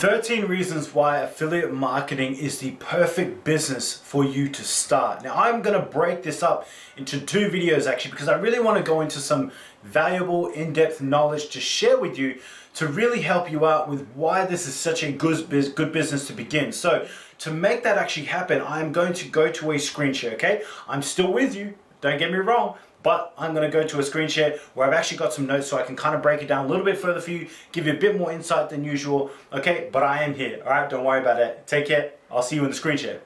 13 reasons why affiliate marketing is the perfect business for you to start. Now, I'm going to break this up into two videos actually because I really want to go into some valuable in-depth knowledge to share with you to really help you out with why this is such a good business to begin. So to make that actually happen, I'm going to go to a screen share, okay? I'm still with you, don't get me wrong, but I'm going to go to a screen share where I've actually got some notes so I can kind of break it down a little bit further for you, give you a bit more insight than usual, okay? But I am here, all right? Don't worry about it. Take care. I'll see you in the screen share.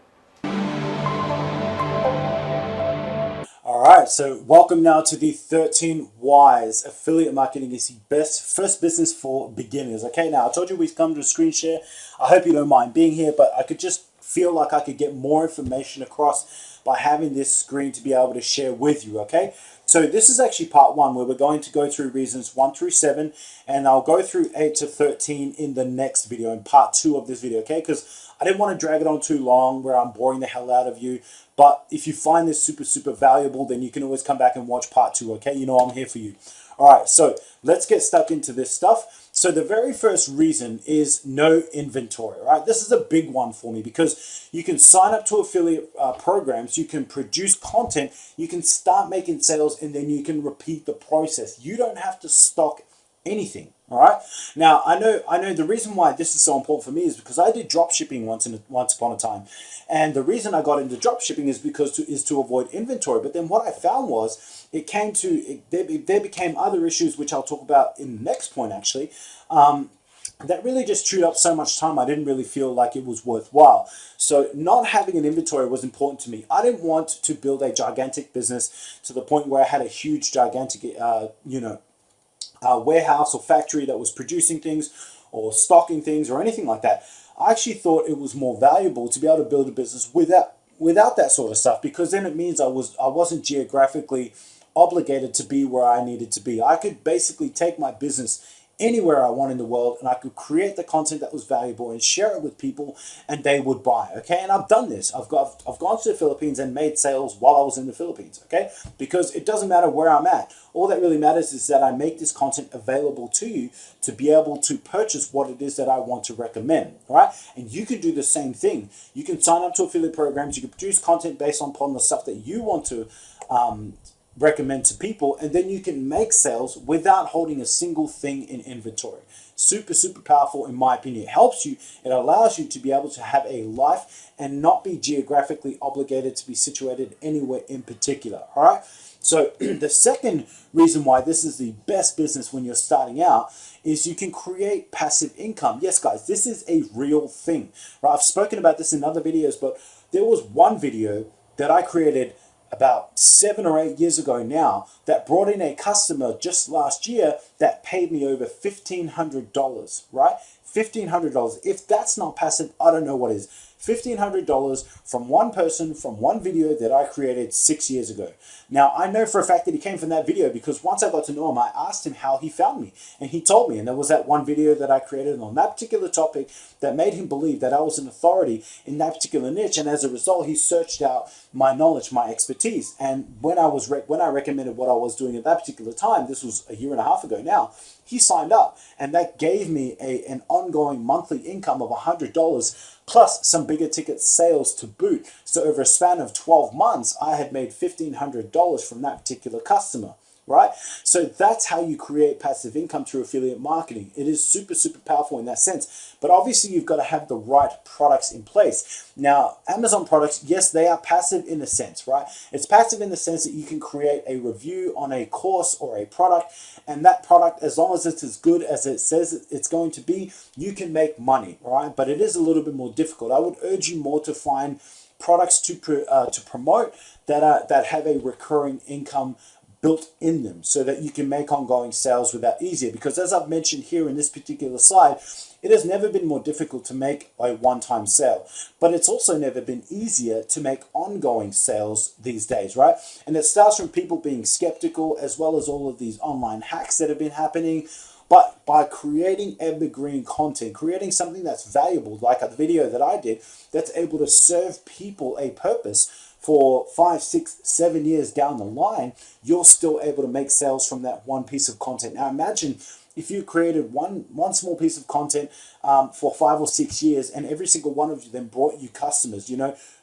All right, so welcome now to the 13 whys affiliate marketing is the first business for beginners. Okay, now I told you we've come to a screen share. I hope you don't mind being here, but I could just feel like I could get more information across by having this screen to be able to share with you, okay? So this is actually part 1 where we're going to go through reasons 1 through 7, and I'll go through 8 to 13 in the next video, in part 2 of this video, okay? Because I didn't want to drag it on too long where I'm boring the hell out of you. But if you find this super valuable, then you can always come back and watch part 2, okay? You know I'm here for you. All right, so let's get stuck into this stuff. So the very first reason is no inventory, right? This is a big one for me because you can sign up to affiliate programs, you can produce content, you can start making sales, and then you can repeat the process. You don't have to stock anything. All right. Now I know the reason why this is so important for me is because I did drop shipping once upon a time, and the reason I got into drop shipping is because to avoid inventory. But then what I found was there became other issues which I'll talk about in the next point actually. That really just chewed up so much time. I didn't really feel like it was worthwhile. So not having an inventory was important to me. I didn't want to build a gigantic business to the point where I had a huge gigantic warehouse or factory that was producing things or stocking things or anything like that. I actually thought it was more valuable to be able to build a business without that sort of stuff, because then it means I wasn't geographically obligated to be where I needed to be. I could basically take my business anywhere I want in the world, and I could create the content that was valuable and share it with people, and they would buy. Okay, and I've done this. I've gone to the Philippines and made sales while I was in the Philippines. Okay, because it doesn't matter where I'm at. All that really matters is that I make this content available to you to be able to purchase what it is that I want to recommend. All right, and you can do the same thing. You can sign up to affiliate programs. You can produce content based upon the stuff that you want to recommend to people, and then you can make sales without holding a single thing in inventory. Super powerful in my opinion. It helps you, it allows you to be able to have a life and not be geographically obligated to be situated anywhere in particular. All right, so the second reason why this is the best business when you're starting out is you can create passive income. Yes guys, this is a real thing, right? I've spoken about this in other videos, but there was one video that I created about 7 or 8 years ago now that brought in a customer just last year that paid me over $1,500, right? $1,500. If that's not passive, I don't know what is. $1,500 from one person, from one video that I created 6 years ago. Now, I know for a fact that he came from that video because once I got to know him, I asked him how he found me. And he told me, and there was that one video that I created on that particular topic that made him believe that I was an authority in that particular niche. And as a result, he searched out my knowledge, my expertise. And when I recommended what I was doing at that particular time, this was a year and a half ago now, he signed up, and that gave me an ongoing monthly income of $100 plus some bigger ticket sales to boot. So over a span of 12 months, I had made $1,500 from that particular customer, right? So that's how you create passive income through affiliate marketing. It is super powerful in that sense, but obviously you've got to have the right products in place. Now, Amazon products, yes, they are passive in a sense, right? It's passive in the sense that you can create a review on a course or a product, and that product, as long as it's as good as it says it's going to be, you can make money, right? But it is a little bit more difficult. I would urge you more to find products to promote that have a recurring income built in them so that you can make ongoing sales with that easier. Because as I've mentioned here in this particular slide, it has never been more difficult to make a one-time sale, but it's also never been easier to make ongoing sales these days, right? And it starts from people being skeptical, as well as all of these online hacks that have been happening. But by creating evergreen content, creating something that's valuable, like a video that I did, that's able to serve people a purpose for 5, 6, 7 years down the line, you're still able to make sales from that one piece of content. Now imagine if you created one small piece of content for 5 or 6 years, and every single one of you then brought you customers,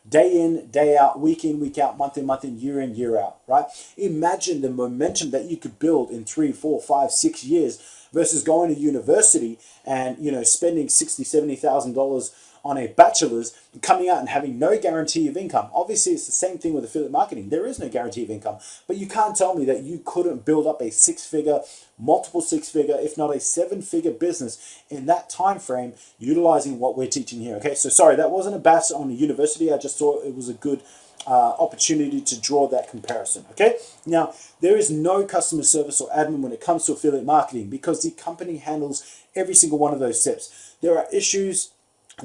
day in, day out, week in, week out, month in, year out, right? Imagine the momentum that you could build in 3, 4, 5, 6 years versus going to university and spending $60,000, $70,000 on a bachelor's and coming out and having no guarantee of income. Obviously, it's the same thing with affiliate marketing. There is no guarantee of income, but you can't tell me that you couldn't build up a six-figure, multiple six-figure, if not a seven-figure business in that time frame utilizing what we're teaching here. Okay, so sorry, that wasn't a bash on the university. I just thought it was a good opportunity to draw that comparison. Okay, now there is no customer service or admin when it comes to affiliate marketing because the company handles every single one of those steps. There are issues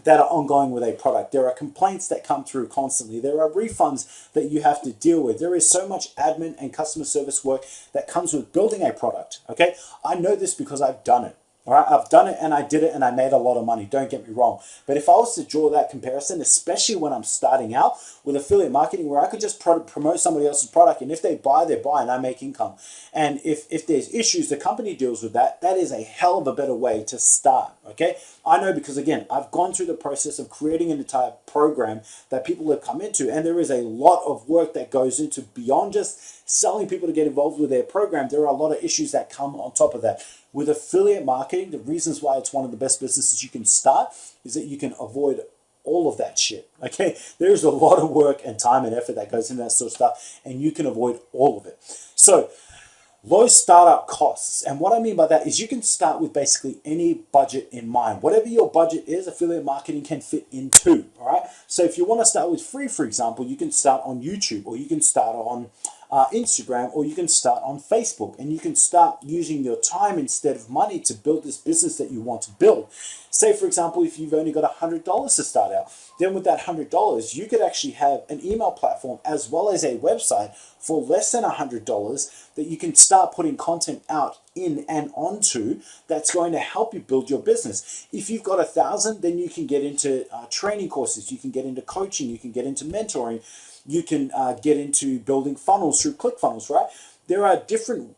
that are ongoing with a product. There are complaints that come through constantly. There are refunds that you have to deal with. There is so much admin and customer service work that comes with building a product. Okay, I know this because I've done it. All right, I've done it and I did it and I made a lot of money. Don't get me wrong. But if I was to draw that comparison, especially when I'm starting out with affiliate marketing, where I could just promote somebody else's product, and if they buy, they buy, and I make income. And if there's issues, the company deals with that. That is a hell of a better way to start. Okay, I know because again, I've gone through the process of creating an entire program that people have come into, and there is a lot of work that goes into beyond just selling people to get involved with their program. There are a lot of issues that come on top of that. With affiliate marketing, the reasons why it's one of the best businesses you can start is that you can avoid all of that shit. Okay, there's a lot of work and time and effort that goes into that sort of stuff, and you can avoid all of it. So low startup costs. And what I mean by that is you can start with basically any budget in mind. Whatever your budget is, affiliate marketing can fit into, all right? So if you want to start with free, for example, you can start on YouTube, or you can start on Instagram, or you can start on Facebook, and you can start using your time instead of money to build this business that you want to build. Say, for example, if you've only got $100 to start out, then with that $100, you could actually have an email platform as well as a website for less than $100 that you can start putting content out in and onto that's going to help you build your business. If you've got 1,000, then you can get into training courses, you can get into coaching, you can get into mentoring, you can get into building funnels through ClickFunnels, right? There are different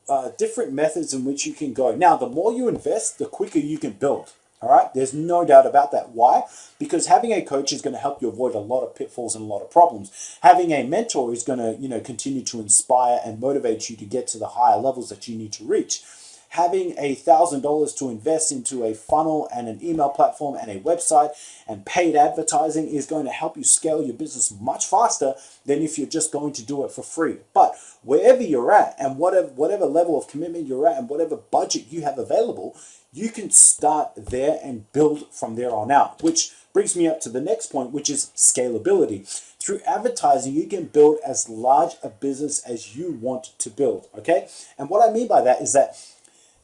methods in which you can go. Now, the more you invest, the quicker you can build. All right, there's no doubt about that. Why? Because having a coach is going to help you avoid a lot of pitfalls and a lot of problems. Having a mentor is going to, continue to inspire and motivate you to get to the higher levels that you need to reach. Having $1,000 to invest into a funnel and an email platform and a website and paid advertising is going to help you scale your business much faster than if you're just going to do it for free. But wherever you're at and whatever level of commitment you're at and whatever budget you have available, you can start there and build from there on out, which brings me up to the next point, which is scalability. Through advertising, you can build as large a business as you want to build, okay? And what I mean by that is that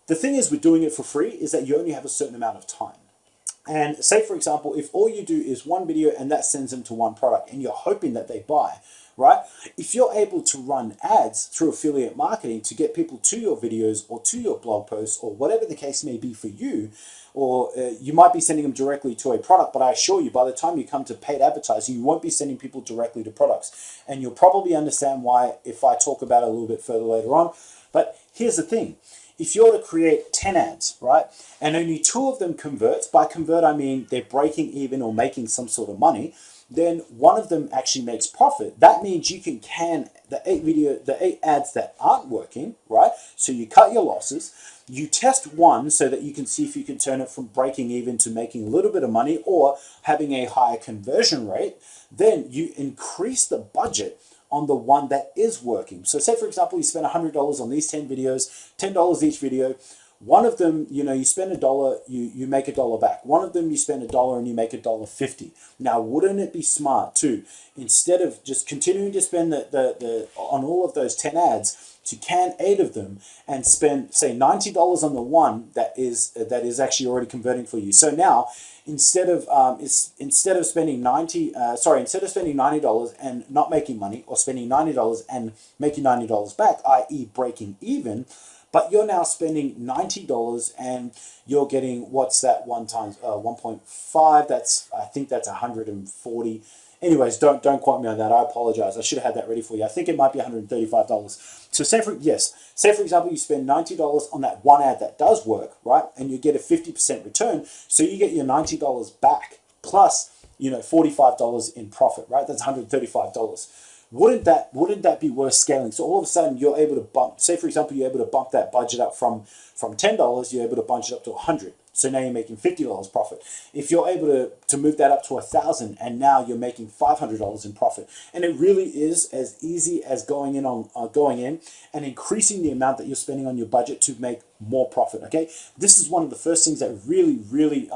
the thing is with doing it for free is that you only have a certain amount of time. And say, for example, if all you do is one video and that sends them to one product and you're hoping that they buy, right? If you're able to run ads through affiliate marketing to get people to your videos or to your blog posts or whatever the case may be for you, or you might be sending them directly to a product, but I assure you, by the time you come to paid advertising, you won't be sending people directly to products. And you'll probably understand why if I talk about it a little bit further later on. But here's the thing. If you're to create 10 ads, right, and only 2 of them converts, by convert I mean they're breaking even or making some sort of money, then one of them actually makes profit. That means you can the 8 ads that aren't working, right? So you cut your losses, you test one so that you can see if you can turn it from breaking even to making a little bit of money or having a higher conversion rate. Then you increase the budget on the one that is working. So say, for example, you spend $100 on these 10 videos, $10 each video. One of them, you spend $1, you make $1 back. One of them, you spend $1 and you make $1.50. Now, wouldn't it be smart too, instead of just continuing to spend the on all of those 10 ads, to can 8 of them and spend, say, $90 on the one that is actually already converting for you. So now, instead of spending $90 and not making money, or spending $90 and making $90 back, i.e. breaking even, but you're now spending $90 and you're getting, what's that, 1 times 1.5, that's, I think that's 140. Anyways, don't quote me on that. I apologize. I should have had that ready for you. I think it might be $135. So say for example, you spend $90 on that one ad that does work, right? And you get a 50% return. So you get your $90 back plus, $45 in profit, right? That's $135. Wouldn't that be worth scaling? So all of a sudden you're able to bump, say for example, you're able to bump that budget up from $10, you're able to bunch it up to $100. So now you're making $50 profit. If you're able to move that up to $1,000, and now you're making $500 in profit. And it really is as easy as going in and increasing the amount that you're spending on your budget to make more profit. Okay, this is one of the first things that really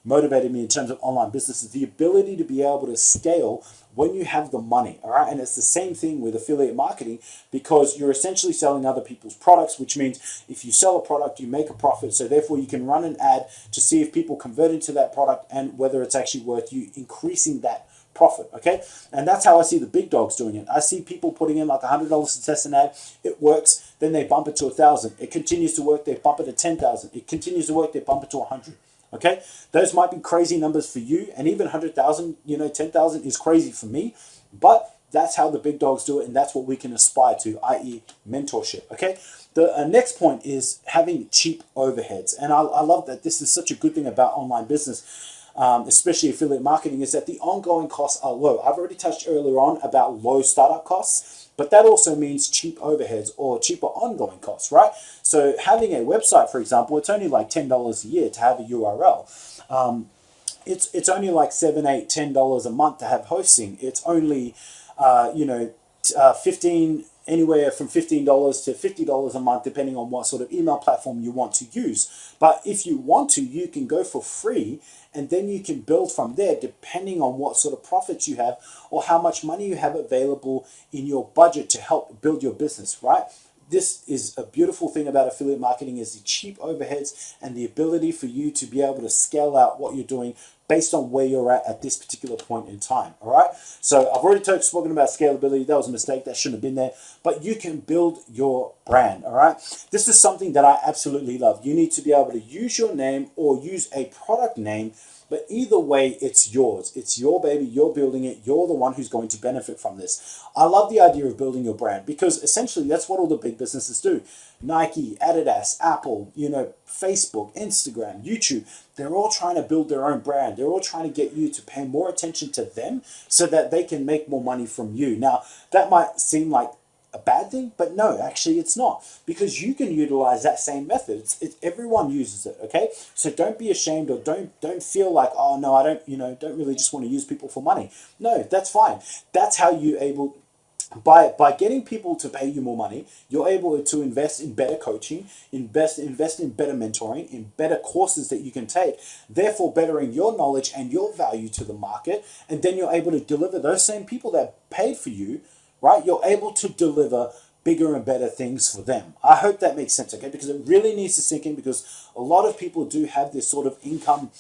motivated me in terms of online business, is the ability to be able to scale when you have the money. All right, and it's the same thing with affiliate marketing, because you're essentially selling other people's products, which means if you sell a product, you make a profit. So therefore you can run an ad to see if people convert into that product and whether it's actually worth you increasing that profit. Okay, and that's how I see the big dogs doing it. I see people putting in like $100 to test an ad. It works, then they bump it to $1,000. It continues to work, they bump it to $10,000. It continues to work, they bump it to $100. Okay, those might be crazy numbers for you, and even 100,000, 10,000 is crazy for me, but that's how the big dogs do it, and that's what we can aspire to, i.e. mentorship. Okay, the next point is having cheap overheads, and I love that this is such a good thing about online business, especially affiliate marketing, is that the ongoing costs are low. I've already touched earlier on about low startup costs, but that also means cheap overheads or cheaper ongoing costs, right? So having a website, for example, it's only like $10 a year to have a URL. It's only like $7, $8, $10 a month to have hosting. It's only 15, anywhere from $15 to $50 a month, depending on what sort of email platform you want to use. But if you want to, you can go for free, and then you can build from there depending on what sort of profits you have or how much money you have available in your budget to help build your business, right? This is a beautiful thing about affiliate marketing, is the cheap overheads and the ability for you to be able to scale out what you're doing based on where you're at this particular point in time. All right, so I've already spoken about scalability. That was a mistake, that shouldn't have been there, but you can build your brand. All right, this is something that I absolutely love. You need to be able to use your name or use a product name, but either way, it's yours. It's your baby. You're building it. You're the one who's going to benefit from this. I love the idea of building your brand, because essentially that's what all the big businesses do. Nike, Adidas, Apple, Facebook, Instagram, YouTube, they're all trying to build their own brand. They're all trying to get you to pay more attention to them so that they can make more money from you. Now, that might seem like a bad thing, but no, actually it's not, because you can utilize that same method. Everyone uses it. Okay, so don't be ashamed, or don't feel like, oh no, I don't really just want to use people for money. No, that's fine. That's how you able, by getting people to pay you more money, you're able to invest in better coaching, invest in better mentoring, in better courses that you can take, therefore bettering your knowledge and your value to the market, and then you're able to deliver those same people that paid for you, right? You're able to deliver bigger and better things for them. I hope that makes sense, okay? Because it really needs to sink in, because a lot of people do have this sort of income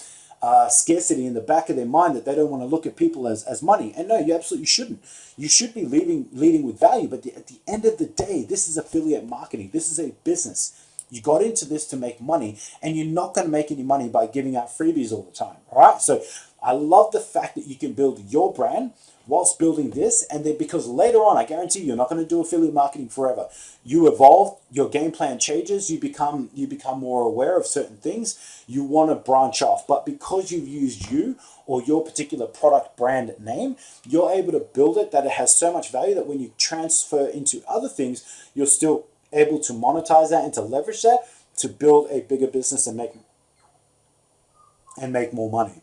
scarcity in the back of their mind, that they don't want to look at people as money. And no, you absolutely shouldn't. You should be leading with value. But at the end of the day, this is affiliate marketing. This is a business. You got into this to make money, and you're not going to make any money by giving out freebies all the time. All right. So I love the fact that you can build your brand whilst building this, and then, because later on, I guarantee you're not going to do affiliate marketing forever. You evolve, your game plan changes, you become more aware of certain things, you want to branch off. But because you've used you or your particular product brand name, you're able to build it that it has so much value that when you transfer into other things, you're still able to monetize that and to leverage that to build a bigger business and make more money.